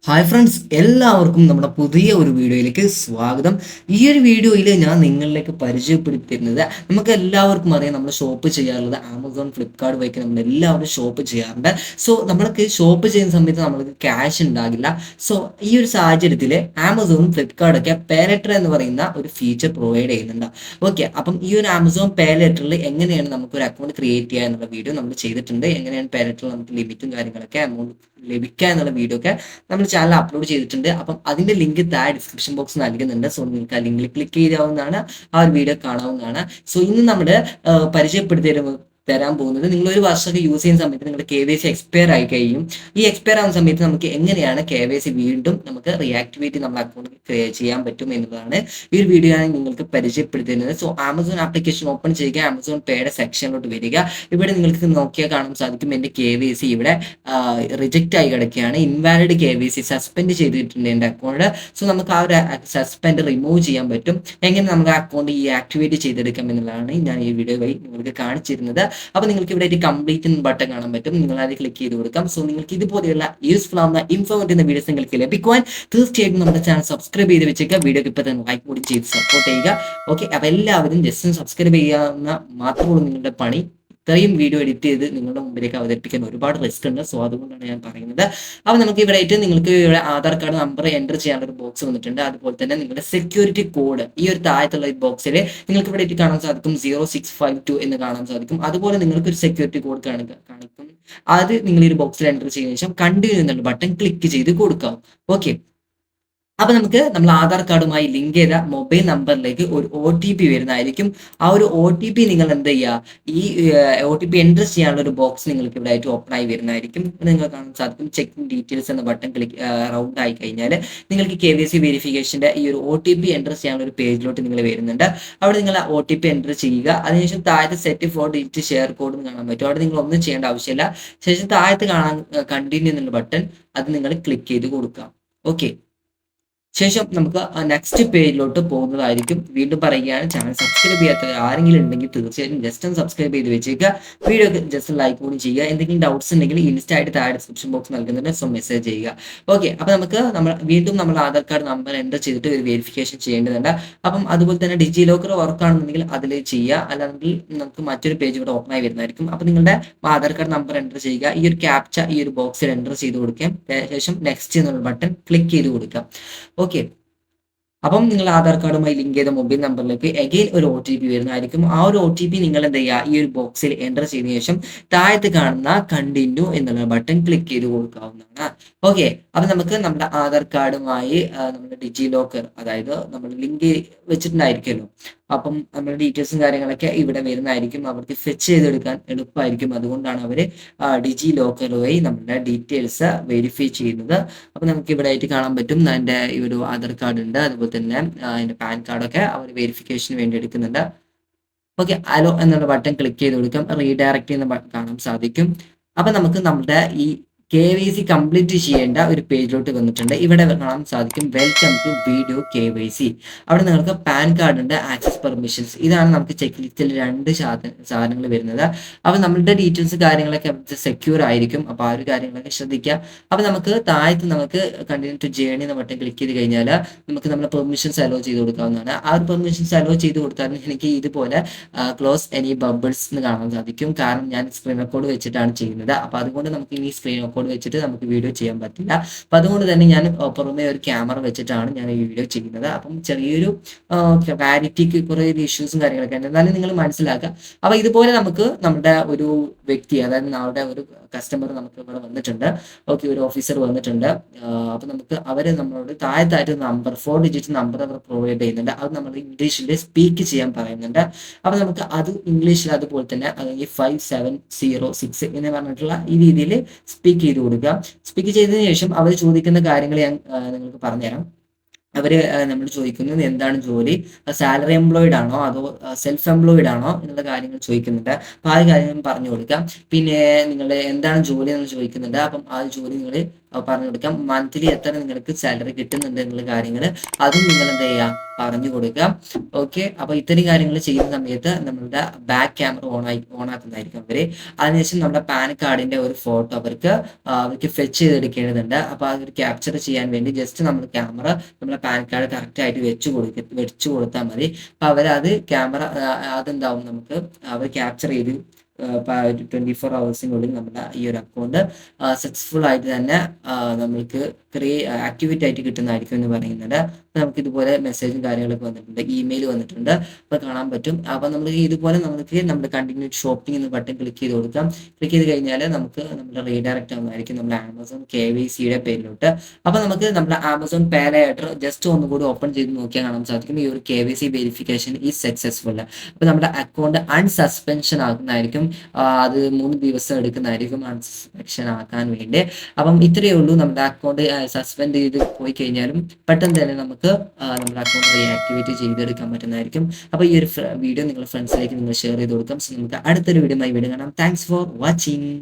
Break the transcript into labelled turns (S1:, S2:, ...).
S1: Hi friends, എല്ലാവർക്കും നമ്മുടെ പുതിയ ഒരു വീഡിയോയിലേക്ക് സ്വാഗതം. ഈ ഒരു വീഡിയോയിൽ ഞാൻ നിങ്ങളിലേക്ക് പരിചയപ്പെടുത്തിയിരുന്നത്, നമുക്ക് എല്ലാവർക്കും അറിയാം, നമ്മൾ ഷോപ്പ് ചെയ്യാറുള്ളത് ആമസോൺ, ഫ്ലിപ്കാർട്ട് വഴിക്ക് നമ്മൾ എല്ലാവരും ഷോപ്പ് ചെയ്യാറുണ്ട്. സോ നമ്മൾക്ക് ഷോപ്പ് ചെയ്യുന്ന സമയത്ത് നമ്മൾക്ക് ക്യാഷ് ഉണ്ടാകില്ല. സോ ഈ ഒരു സാഹചര്യത്തിൽ ആമസോണും ഫ്ലിപ്കാർട്ടൊക്കെ പേ ലെറ്റർ എന്ന് പറയുന്ന ഒരു ഫീച്ചർ പ്രൊവൈഡ് ചെയ്യുന്നുണ്ട്. ഓക്കെ, അപ്പം ഈ ഒരു ആമസോൺ പേ ലെറ്ററിൽ എങ്ങനെയാണ് നമുക്ക് ഒരു അക്കൗണ്ട് ക്രിയേറ്റ് ചെയ്യുക എന്നുള്ള വീഡിയോ നമ്മൾ ചെയ്തിട്ടുണ്ട്. എങ്ങനെയാണ് പേ ലെറ്ററിൽ നമുക്ക് ലിമിറ്റും കാര്യങ്ങളൊക്കെ എമൗണ്ട് ലഭിക്കുക എന്നുള്ള വീഡിയോ ഒക്കെ നമ്മൾ ചാനൽ അപ്ലോഡ് ചെയ്തിട്ടുണ്ട്. അപ്പം അതിന്റെ ലിങ്ക് താഴെ ഡിസ്ക്രിപ്ഷൻ ബോക്സ് നൽകുന്നുണ്ട്. സോ നിങ്ങൾക്ക് ആ ലിങ്കിൽ ക്ലിക്ക് ചെയ്യാവുന്നതാണ്, ആ ഒരു വീഡിയോ കാണാവുന്നതാണ്. സോ ഇന്ന് നമ്മൾ പരിചയപ്പെടുത്തി തരാൻ പോകുന്നത്, നിങ്ങൾ ഒരു വർഷമൊക്കെ യൂസ് ചെയ്യുന്ന സമയത്ത് നിങ്ങളുടെ KYC എക്സ്പയർ ആയി കഴിയും. ഈ എക്സ്പയർ ആവുന്ന സമയത്ത് നമുക്ക് എങ്ങനെയാണ് KYC വീണ്ടും നമുക്ക് റീആക്ടിവേറ്റ് നമ്മുടെ അക്കൗണ്ട് ചെയ്യാൻ പറ്റും എന്നുള്ളതാണ് ഈ ഒരു വീഡിയോ ഞാൻ നിങ്ങൾക്ക് പരിചയപ്പെടുത്തുന്നത്. സോ ആമസോൺ ആപ്ലിക്കേഷൻ ഓപ്പൺ ചെയ്യുക, ആമസോൺ പേയുടെ സെക്ഷനിലോട്ട് വരിക. ഇവിടെ നിങ്ങൾക്ക് നോക്കിയാൽ കാണാൻ സാധിക്കും എൻ്റെ KYC ഇവിടെ റിജക്റ്റ് ആയി കിടക്കുകയാണ്. ഇൻവാലിഡ് KYC സസ്പെൻഡ് ചെയ്തിട്ടുണ്ട് എൻ്റെ അക്കൗണ്ട്. സോ നമുക്ക് ആ ഒരു സസ്പെൻഡ് റിമൂവ് ചെയ്യാൻ പറ്റും. എങ്ങനെ നമുക്ക് അക്കൗണ്ട് ഈ ആക്ടിവേറ്റ് ചെയ്തെടുക്കാം എന്നുള്ളതാണ് ഞാൻ ഈ വീഡിയോ വഴി നിങ്ങൾക്ക് കാണിച്ചിരുന്നത്. അപ്പോൾ നിങ്ങൾക്ക് ഇവിടെ കംപ്ലീറ്റ് എന്ന ബട്ടൺ കാണാൻ പറ്റും. നിങ്ങൾ അത് ക്ലിക്ക് ചെയ്ത് കൊടുക്കാം. സോ നിങ്ങൾക്ക് ഇതുപോലെയുള്ള യൂസ്ഫുൾ ആവുന്ന ഇൻഫോർമേറ്റീവ് വീഡിയോസ് നിങ്ങൾക്ക് ലഭിക്കുവാൻ തീർച്ചയായിട്ടും നമ്മുടെ ചാനൽ സബ്സ്ക്രൈബ് ചെയ്ത് വെച്ചേക്കുക. വീഡിയോക്ക് ഇപ്പോൾ തന്നെ ലൈക്ക് കൂടി ചെയ്ത് സപ്പോർട്ട് ചെയ്യുക. ഓക്കെ, അപ്പോൾ എല്ലാവരും ജസ്റ്റ് സബ്സ്ക്രൈബ് ചെയ്യാവുന്ന മാത്രമുള്ളൂ നിങ്ങളുടെ പണി. ഇത്രയും വീഡിയോ എഡിറ്റ് ചെയ്ത് നിങ്ങളുടെ മുമ്പിലേക്ക് അവതരിപ്പിക്കാൻ ഒരുപാട് റിസ്ക് ഉണ്ട്. സോ അതുകൊണ്ടാണ് ഞാൻ പറയുന്നത്. അപ്പോൾ നമുക്ക് ഇവിടെ ആയിട്ട് നിങ്ങൾക്ക് ഇവിടെ ആധാർ കാർഡ് നമ്പർ എൻ്റർ ചെയ്യാനുള്ള ഒരു ബോക്സ് വന്നിട്ടുണ്ട്. അതുപോലെ തന്നെ നിങ്ങളുടെ സെക്യൂരിറ്റി കോഡ് ഈ ഒരു താഴത്തുള്ള ഈ ബോക്സിൽ നിങ്ങൾക്ക് ഇവിടെ കാണാൻ സാധിക്കും 0652 എന്ന് കാണാൻ സാധിക്കും. അതുപോലെ നിങ്ങൾക്ക് ഒരു സെക്യൂരിറ്റി കോഡ് കാണിക്കും. അത് നിങ്ങൾ ഈ ഒരു ബോക്സിൽ എൻ്റർ ചെയ്തതിനു ശേഷം കണ്ടിന്യൂ എന്നുള്ള ബട്ടൺ ക്ലിക്ക് ചെയ്ത് കൊടുക്കാം. ഓക്കെ, അപ്പൊ നമുക്ക് നമ്മൾ ആധാർ കാർഡുമായി ലിങ്ക് ചെയ്ത മൊബൈൽ നമ്പറിലേക്ക് ഒരു OTP വരുന്നതായിരിക്കും. ആ ഒരു OTP നിങ്ങൾ എന്ത് ചെയ്യുക, ഈ OTP എൻ്റർ ചെയ്യാനുള്ള ഒരു ബോക്സ് നിങ്ങൾക്ക് ഇവിടെ ആയിട്ട് ഓപ്പൺ ആയി വരുന്നതായിരിക്കും. നിങ്ങൾ കാണാൻ സാധിക്കും ചെക്കിംഗ് ഡീറ്റെയിൽസ് എന്ന ബട്ടൺ ക്ലിക്ക് റൗണ്ട് ആയി കഴിഞ്ഞാൽ നിങ്ങൾക്ക് KYC വെരിഫിക്കേഷന്റെ ഈ ഒരു OTP എൻ്റർ ചെയ്യാനുള്ള ഒരു പേജിലോട്ട് നിങ്ങൾ വരുന്നുണ്ട്. അവിടെ നിങ്ങൾ OTP എൻ്റർ ചെയ്യുക. അതിനുശേഷം താഴത്തെ set four digit share code എന്ന് കാണാൻ പറ്റും. അവിടെ നിങ്ങൾ ഒന്നും ചെയ്യേണ്ട ആവശ്യമില്ല. ശേഷം താഴത്ത് കാണാൻ കണ്ടിന്യൂ എന്നുള്ള ബട്ടൺ അത് നിങ്ങൾ ക്ലിക്ക് ചെയ്ത് കൊടുക്കാം. ഓക്കെ, ശേഷം നമുക്ക് നെക്സ്റ്റ് പേജിലോട്ട് പോകുന്നതായിരിക്കും. വീണ്ടും പറയുകയാണ്, ചാനൽ സബ്സ്ക്രൈബ് ചെയ്യാത്ത ആരെങ്കിലും ഉണ്ടെങ്കിൽ തീർച്ചയായും ജസ്റ്റ് ഒന്ന് സബ്സ്ക്രൈബ് ചെയ്ത് വെച്ചേക്കുക. വീഡിയോ ജസ്റ്റ് ലൈക്ക് കൂടി ചെയ്യുക. എന്തെങ്കിലും ഡൗട്ട്സ് ഉണ്ടെങ്കിൽ ഇൻസ്റ്റ ആയിട്ട് താഴെ ഡിസ്ക്രിപ്ഷൻ ബോക്സ് നൽകുന്നുണ്ട്. സോ മെസ്സേജ് ചെയ്യുക. ഓക്കെ, അപ്പോൾ നമുക്ക് വീണ്ടും നമ്മൾ ആധാർ കാർഡ് നമ്പർ എൻ്റർ ചെയ്തിട്ട് ഒരു വെരിഫിക്കേഷൻ ചെയ്യേണ്ടതുണ്ട്. അപ്പം അതുപോലെ തന്നെ ഡിജി ലോക്കർ വർക്ക് ആണെന്നുണ്ടെങ്കിൽ അതിൽ ചെയ്യുക. അല്ലാങ്കിൽ നമുക്ക് മറ്റൊരു പേജ് ഇവിടെ ഓപ്പൺ ആയി വരുന്നതായിരിക്കും. അപ്പോൾ നിങ്ങളുടെ ആധാർ കാർഡ് നമ്പർ എൻ്റർ ചെയ്യുക. ഈ ഒരു ക്യാപ്ച ഈ ഒരു ബോക്സിൽ എൻ്റർ ചെയ്ത് കൊടുക്കാം. ശേഷം നെക്സ്റ്റ് എന്നുള്ള ബട്ടൺ ക്ലിക്ക് ചെയ്ത് കൊടുക്കാം. ഓക്കെ, അപ്പം നിങ്ങൾ ആധാർ കാർഡുമായി ലിങ്ക് ചെയ്ത മൊബൈൽ നമ്പറിലേക്ക് അഗെയിൻ ഒരു OTP വരുന്നതായിരിക്കും. ആ ഒരു OTP നിങ്ങൾ എന്ത് ചെയ്യുക, ഈ ഒരു ബോക്സിൽ എൻ്റർ ചെയ്തതിനു ശേഷം താഴത്ത് കാണുന്ന കണ്ടിന്യൂ എന്നുള്ള ബട്ടൺ ക്ലിക്ക് ചെയ്ത് കൊടുക്കാവുന്നതാണ്. ഓക്കെ, അപ്പം നമുക്ക് നമ്മുടെ ആധാർ കാർഡുമായി നമ്മുടെ ഡിജി ലോക്കർ, അതായത് നമ്മൾ ലിങ്ക് വെച്ചിട്ടുണ്ടായിരിക്കുമല്ലോ, അപ്പം നമ്മുടെ ഡീറ്റെയിൽസും കാര്യങ്ങളൊക്കെ ഇവിടെ വരുന്നതായിരിക്കും. അവർക്ക് ഫെച്ച് ചെയ്തെടുക്കാൻ എളുപ്പമായിരിക്കും. അതുകൊണ്ടാണ് അവർ ഡിജി ലോക്കർ വഴി നമ്മുടെ ഡീറ്റെയിൽസ് വെരിഫൈ ചെയ്യുന്നത്. അപ്പം നമുക്ക് ഇവിടെ ആയിട്ട് കാണാൻ പറ്റും എൻ്റെ ഈ ഒരു ആധാർ കാർഡ് ഉണ്ട്. അതുപോലെ തന്നെ അതിൻ്റെ പാൻ കാർഡൊക്കെ അവർ വെരിഫിക്കേഷന് വേണ്ടി എടുക്കുന്നുണ്ട്. ഓക്കെ, അലോ എന്നുള്ള ബട്ടൺ ക്ലിക്ക് ചെയ്ത് കൊടുക്കാം. റീഡയറക്റ്റ് എന്ന് കാണാൻ സാധിക്കും. അപ്പം നമുക്ക് നമ്മുടെ ഈ KYC കംപ്ലീറ്റ് ചെയ്യേണ്ട ഒരു പേജിലോട്ട് വന്നിട്ടുണ്ട്. ഇവിടെ കാണാൻ സാധിക്കും വെൽക്കം ടു വീഡിയോ KYC. അവിടെ നിങ്ങൾക്ക് പാൻ കാർഡ് ഉണ്ട്, ആക്സസ് പെർമിഷൻസ്. ഇതാണ് നമുക്ക് ചെക്ക് ലിസ്റ്റിൽ രണ്ട് സാധനങ്ങൾ വരുന്നത്. അപ്പോൾ നമ്മളുടെ ഡീറ്റെയിൽസ് കാര്യങ്ങളൊക്കെ സെക്യൂർ ആയിരിക്കും. അപ്പോൾ ആ ഒരു കാര്യങ്ങളൊക്കെ ശ്രദ്ധിക്കുക. അപ്പോൾ നമുക്ക് താഴത്ത് നമുക്ക് കണ്ടിന്യൂ ടു ജേണി എന്ന ബട്ടൺ ക്ലിക്ക് ചെയ്ത് കഴിഞ്ഞാൽ നമുക്ക് നമ്മുടെ പെർമിഷൻസ് അലോ ചെയ്ത് കൊടുക്കാവുന്നതാണ്. ആ ഒരു പെർമിഷൻസ് അലോ ചെയ്ത് കൊടുത്താൽ എനിക്ക് ഇതുപോലെ ക്ലോസ് എനി ബബിൾസ് എന്ന് കാണാൻ സാധിക്കും. കാരണം ഞാൻ സ്ക്രീൻ റെക്കോർഡ് വെച്ചിട്ടാണ് ചെയ്യുന്നത്. അപ്പോൾ അതുകൊണ്ട് നമുക്ക് ഇനി സ്ക്രീൻ റെക്കോർഡ് വെച്ചിട്ട് നമുക്ക് വീഡിയോ ചെയ്യാൻ പറ്റില്ല. അപ്പം അതുകൊണ്ട് തന്നെ ഞാൻ പുറമെ ഒരു ക്യാമറ വെച്ചിട്ടാണ് ഞാൻ ഈ വീഡിയോ ചെയ്യുന്നത്. അപ്പം ചെറിയൊരു ക്ലാരിറ്റിക്ക് കുറേ ഇഷ്യൂസും കാര്യങ്ങളൊക്കെ ഉണ്ട്. എന്നാലും നിങ്ങൾ മനസ്സിലാക്കുക. അപ്പോൾ ഇതുപോലെ നമുക്ക് നമ്മുടെ ഒരു വ്യക്തി, അതായത് നമ്മുടെ ഒരു കസ്റ്റമർ നമുക്ക് ഇവിടെ വന്നിട്ടുണ്ട്. ഓക്കെ, ഒരു ഓഫീസർ വന്നിട്ടുണ്ട്. അപ്പം നമുക്ക് അവർ നമ്മളോട് താഴത്തായിട്ട് നമ്പർ 4 ഡിജിറ്റ് നമ്പർ അവർ പ്രൊവൈഡ് ചെയ്യുന്നുണ്ട്. അത് നമ്മൾ ഇംഗ്ലീഷിൽ സ്പീക്ക് ചെയ്യാൻ പറയുന്നുണ്ട്. അപ്പോൾ നമുക്ക് അത് ഇംഗ്ലീഷിൽ അതുപോലെ തന്നെ അല്ലെങ്കിൽ 5706 എന്ന് പറഞ്ഞിട്ടുള്ള ഈ രീതിയിൽ സ്പീക്ക് ചെയ്ത് കൊടുക്കുക. സ്പീക്ക് ചെയ്തതിനു ശേഷം അവർ ചോദിക്കുന്ന കാര്യങ്ങൾ ഞാൻ നിങ്ങൾക്ക് പറഞ്ഞുതരാം. അവർ നമ്മൾ ചോദിക്കുന്നത് എന്താണ് ജോലി, സാലറി എംപ്ലോയിഡ് ആണോ അതോ സെൽഫ് എംപ്ലോയിഡ് ആണോ എന്നുള്ള കാര്യങ്ങൾ ചോദിക്കുന്നുണ്ട്. അപ്പോൾ ആ കാര്യങ്ങൾ പറഞ്ഞു കൊടുക്കാം. പിന്നെ നിങ്ങൾ എന്താണ് ജോലി എന്ന് ചോദിക്കുന്നുണ്ട്. അപ്പം ആ ജോലി നിങ്ങൾ പറഞ്ഞു കൊടുക്കാം. മന്ത്ലി എത്ര നിങ്ങൾക്ക് സാലറി കിട്ടുന്നുണ്ട് എന്നുള്ള കാര്യങ്ങൾ അതും നിങ്ങൾ എന്ത് ചെയ്യുക, പറഞ്ഞു കൊടുക്കുക. ഓക്കെ, അപ്പോൾ ഇത്തരം കാര്യങ്ങൾ ചെയ്യുന്ന സമയത്ത് നമ്മളുടെ ബാക്ക് ക്യാമറ ഓണാക്കുന്നതായിരിക്കും അവർ. അതിനുശേഷം നമ്മുടെ പാൻ കാർഡിന്റെ ഒരു ഫോട്ടോ അവർക്ക് ഫെച്ച് ചെയ്തെടുക്കേണ്ടതുണ്ട്. അപ്പോൾ അതൊരു ക്യാപ്ചർ ചെയ്യാൻ വേണ്ടി ജസ്റ്റ് നമ്മൾ ക്യാമറ നമ്മുടെ പാൻ കാർഡ് കറക്റ്റ് ആയിട്ട് വെച്ച് കൊടുത്താൽ മതി. അപ്പോൾ അവരത് ക്യാമറ അതെന്താവും, നമുക്ക് അവർ ക്യാപ്ചർ ചെയ്ത് 24 ഹവേഴ്സിനുള്ളിൽ നമ്മുടെ ഈ ഒരു അക്കൗണ്ട് സക്സസ്ഫുൾ ആയിട്ട് തന്നെ നമ്മൾക്ക് ആക്ടിവേറ്റ് ആയിട്ട് കിട്ടുന്നതായിരിക്കും എന്ന് പറയുന്നുണ്ട്. അപ്പോൾ നമുക്ക് ഇതുപോലെ മെസ്സേജും കാര്യങ്ങളൊക്കെ വന്നിട്ടുണ്ട്, ഇമെയിൽ വന്നിട്ടുണ്ട്, അപ്പോൾ കാണാൻ പറ്റും. അപ്പോൾ നമ്മൾ ഇതുപോലെ നമ്മുടെ കണ്ടിന്യൂ ഷോപ്പിംഗ് എന്ന് ബട്ടൺ ക്ലിക്ക് ചെയ്ത് കൊടുക്കാം. ക്ലിക്ക് ചെയ്ത് കഴിഞ്ഞാൽ നമുക്ക് നമ്മുടെ റീഡയറക്റ്റ് ആവുന്നതായിരിക്കും നമ്മുടെ ആമസോൺ KYCയുടെ പേരിലോട്ട്. അപ്പോൾ നമുക്ക് നമ്മുടെ ആമസോൺ പേ ലേറ്റർ ജസ്റ്റ് ഒന്നുകൂടി ഓപ്പൺ ചെയ്ത് നോക്കിയാൽ കാണാൻ സാധിക്കും ഈ ഒരു KYC വെരിഫിക്കേഷൻ ഈ സക്സസ്ഫുൾ. അപ്പോൾ നമ്മുടെ അക്കൗണ്ട് അൺസസ്പെൻഷൻ ആക്കുന്നതായിരിക്കും. അത് 3 ദിവസം എടുക്കുന്നതായിരിക്കും അൺസസ്പെൻഷൻ ആക്കാൻ വേണ്ടി. അപ്പം ഇത്രയേ ഉള്ളൂ. നമ്മുടെ അക്കൗണ്ട് സസ്പെൻഡ് ചെയ്ത് പോയി കഴിഞ്ഞാലും പെട്ടെന്ന് തന്നെ നമുക്ക് നമ്മുടെ അക്കൗണ്ട് റീആക്ടിവേറ്റ് ചെയ്തെടുക്കാൻ പറ്റുന്നതായിരിക്കും. അപ്പോൾ ഈ ഒരു വീഡിയോ നിങ്ങളുടെ ഫ്രണ്ട്സിലേക്ക് നിങ്ങൾ ഷെയർ ചെയ്ത് കൊടുക്കാം. സോ നമുക്ക് അടുത്തൊരു വീഡിയോ കാണാം. Thanks for watching.